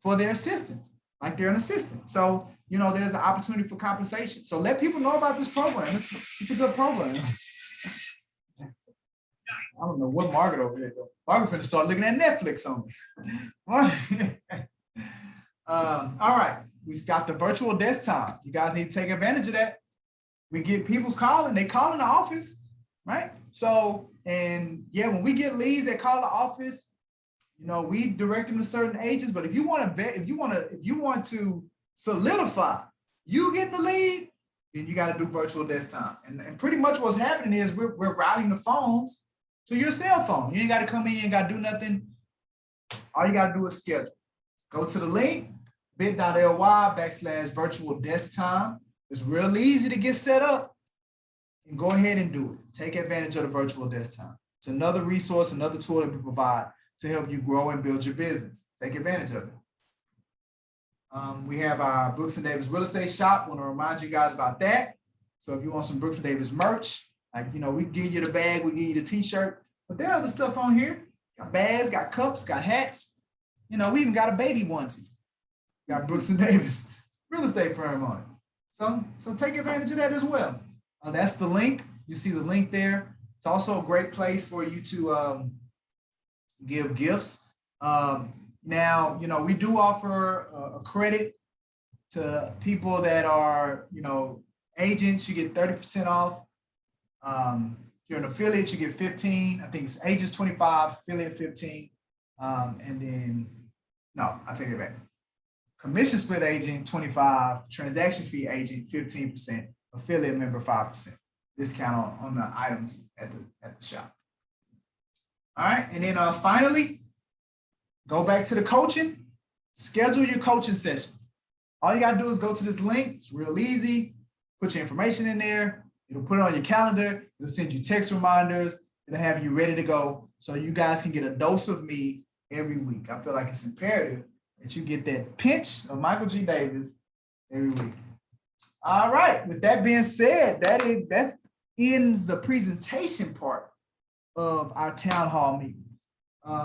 for their assistance, like they're an assistant. So, there's an opportunity for compensation. So let people know about this program. It's a good program. I don't know what Margaret over there doing. Margaret finna start looking at Netflix on me. All right, we've got the virtual desktop. You guys need to take advantage of that. We get people's calling, they call in the office, right? So, and yeah, when we get leads that call the office, we direct them to certain agents, but if you want to solidify you getting the lead, then you got to do virtual desktop. And pretty much what's happening is we're routing the phones to your cell phone. You ain't got to come in, you ain't got to do nothing. All you got to do is schedule. Go to the link, bit.ly/virtual desktop. It's real easy to get set up, and go ahead and do it. Take advantage of the virtual desktop. It's another resource, another tool that we provide to help you grow and build your business. Take advantage of it. We have our Brooks and Davis real estate shop. I want to remind you guys about that. So if you want some Brooks and Davis merch, we give you the bag, we give you the t-shirt, but there are other stuff on here. Got bags, got cups, got hats. We even got a baby onesie. Got Brooks and Davis real estate firm on it. So take advantage of that as well. That's the link. You see the link there. It's also a great place for you to give gifts. Now, we do offer a credit to people that are, agents. You get 30% off. If you're an affiliate, you get 15. I think it's agents 25, affiliate 15. And then, no, I take it back. Commission split agent 25, transaction fee agent 15%, affiliate member 5%. Discount on the items at the shop. All right, and then finally, go back to the coaching. Schedule your coaching sessions. All you gotta do is go to this link. It's real easy. Put your information in there. It'll put it on your calendar. It'll send you text reminders. It'll have you ready to go so you guys can get a dose of me every week. I feel like it's imperative that you get that pinch of Michael G. Davis every week. All right, with that being said, that ends the presentation part of our town hall meeting.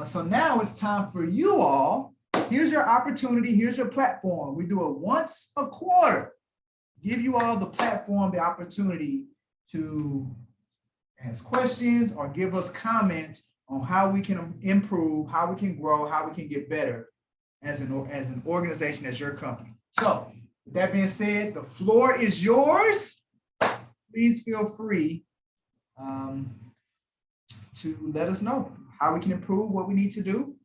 So now it's time for you all. Here's your opportunity. Here's your platform. We do it once a quarter. Give you all the platform, the opportunity to ask questions or give us comments on how we can improve, how we can grow, how we can get better as an organization, as your company. So with that being said, the floor is yours. Please feel free to let us know how we can improve, what we need to do,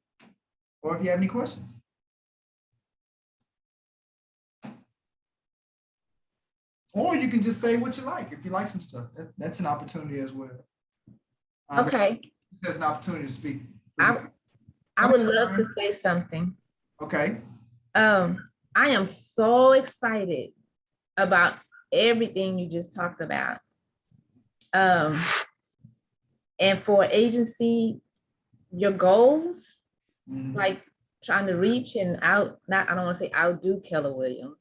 or if you have any questions. Or you can just say what you like. If you like some stuff, that's an opportunity as well. Okay. There's an opportunity to speak. I would love to say something. Okay. I am so excited about everything you just talked about. And for agency, your goals, like trying to reach and I don't want to say outdo Keller Williams,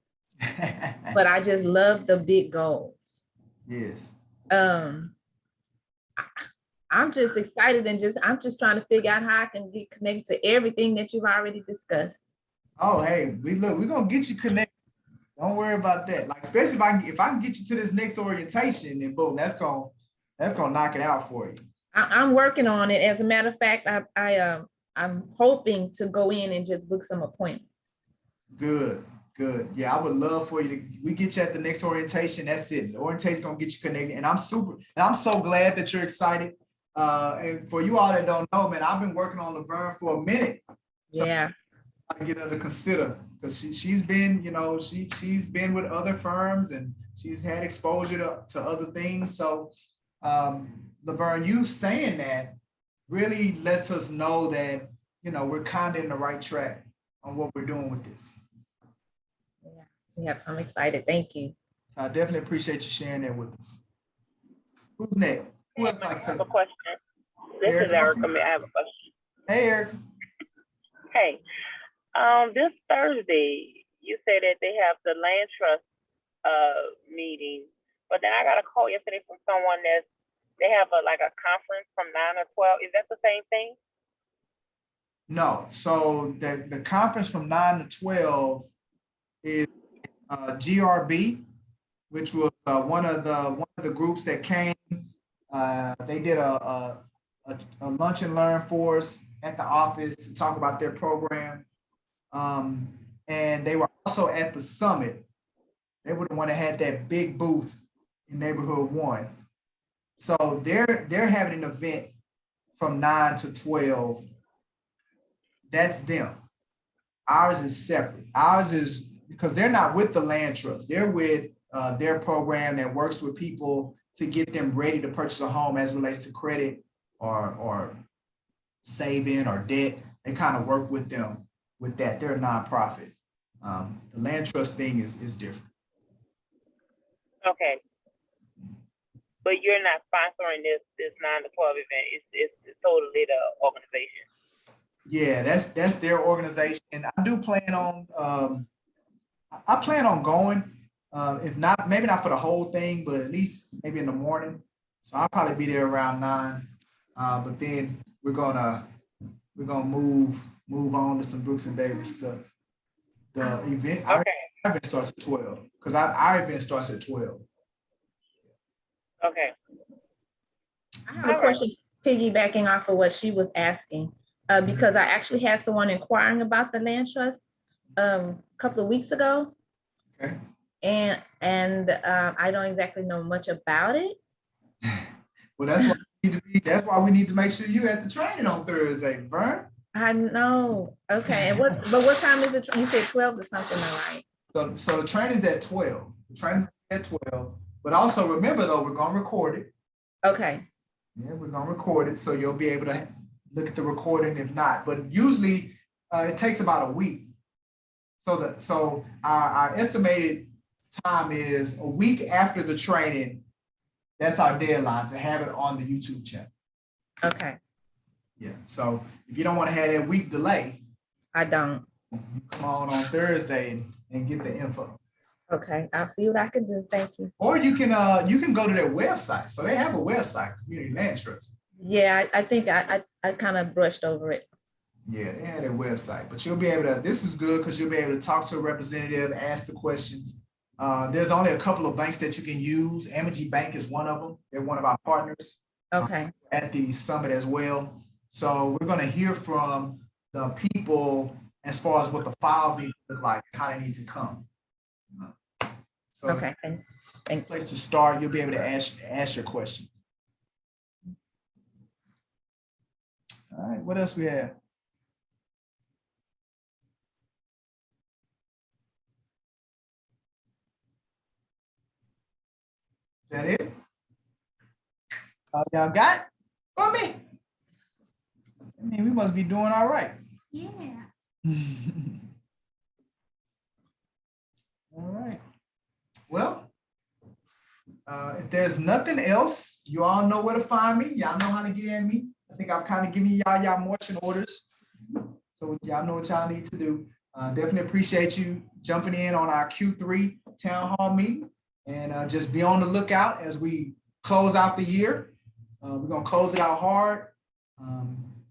but I just love the big goals. Yes. I'm just excited and I'm just trying to figure out how I can get connected to everything that you've already discussed. Oh, hey, we're gonna get you connected. Don't worry about that. Like, especially if I can get you to this next orientation, then boom, that's gonna knock it out for you. I'm working on it. As a matter of fact, I'm hoping to go in and just book some appointments. Good. Yeah, I would love for you we get you at the next orientation. That's it. The orientation's gonna get you connected. And I'm so glad that you're excited. And for you all that don't know, man, I've been working on Laverne for a minute. So yeah. I get her to consider, because she's been, she's been with other firms and she's had exposure to other things. So Laverne, you saying that really lets us know that, we're kind of in the right track on what we're doing with this. Yeah, I'm excited. Thank you. I definitely appreciate you sharing that with us. Who's next? Who else I have a question. This is Erica. May I have a question? Hey, Eric. Hey, this Thursday, you said that they have the land trust meeting, but then I got a call yesterday from someone they have a conference from 9 to 12. Is that the same thing? No. So the conference from 9 to 12 is GRB, which was one of the groups that came. They did a lunch and learn for us at the office to talk about their program. And they were also at the summit. They were the one that had that big booth in neighborhood 1. So they're having an event from 9 to 12 that's them. Ours is separate. Ours is because they're not with the land trust. They're with their program that works with people to get them ready to purchase a home as it relates to credit or saving or debt. They kind of work with them with that. They're a nonprofit. The land trust thing is different. Okay. But you're not sponsoring this 9 to 12 event. It's totally the organization. Yeah, that's their organization. I do plan on I plan on going. If not, maybe not for the whole thing, but at least maybe in the morning. So I'll probably be there around 9. But then we're gonna move on to some Brooks and Davis stuff. The event, our event starts at 12 because our event starts at 12. Okay. I have a question piggybacking off of what she was asking, because I actually had someone inquiring about the land trust a couple of weeks ago. Okay. And I don't exactly know much about it. Well, that's why we need to make sure you're at the training on Thursday, Vern. I know. Okay. And what time is it? You said 12 or something, all right? So the training's at 12. The training's at 12. But also remember though, we're gonna record it. Okay. Yeah, we're gonna record it, so you'll be able to look at the recording if not. But usually it takes about a week. So our estimated time is a week after the training. That's our deadline to have it on the YouTube channel. Okay. Yeah. So if you don't want to have that week delay, I don't. you come on Thursday and get the info. Okay. I'll see what I can do. Thank you. Or you can go to their website. So they have a website, Community Land Trust. Yeah, I think I kind of brushed over it. Yeah, they have their website, but you'll be able to, this is good because you'll be able to talk to a representative, ask the questions. There's only a couple of banks that you can use. Amity Bank is one of them. They're one of our partners. Okay. At the summit as well. So we're going to hear from the people as far as what the files need to look like, how they need to come. So okay. Thank place to start, you'll be able to ask your questions. All right, what else we have? Is that it? Y'all got for me? I mean, we must be doing all right. Yeah. All right. Well, if there's nothing else, you all know where to find me. Y'all know how to get at me. I think I've kind of given y'all marching orders. So y'all know what y'all need to do. Definitely appreciate you jumping in on our Q3 Town Hall meeting. And just be on the lookout as we close out the year. We're going to close it out hard.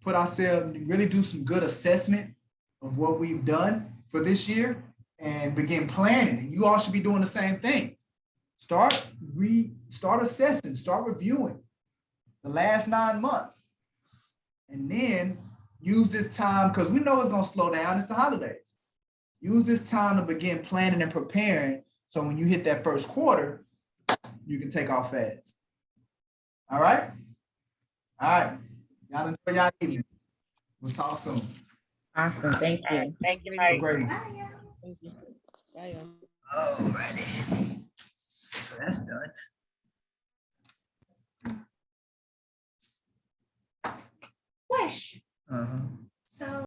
Put ourselves, really do some good assessment of what we've done for this year and begin planning. And you all should be doing the same thing. Start assessing, start reviewing the last 9 months. And then use this time, because we know it's going to slow down. It's the holidays. Use this time to begin planning and preparing. So when you hit that first quarter, you can take off fast. All right? All right. Y'all enjoy y'all evening. We'll talk soon. Awesome. Thank you. Thank you, Mike. Great. Bye, y'all. Thank you. Bye, y'all. All righty. So that's done. Question. Uh-huh. So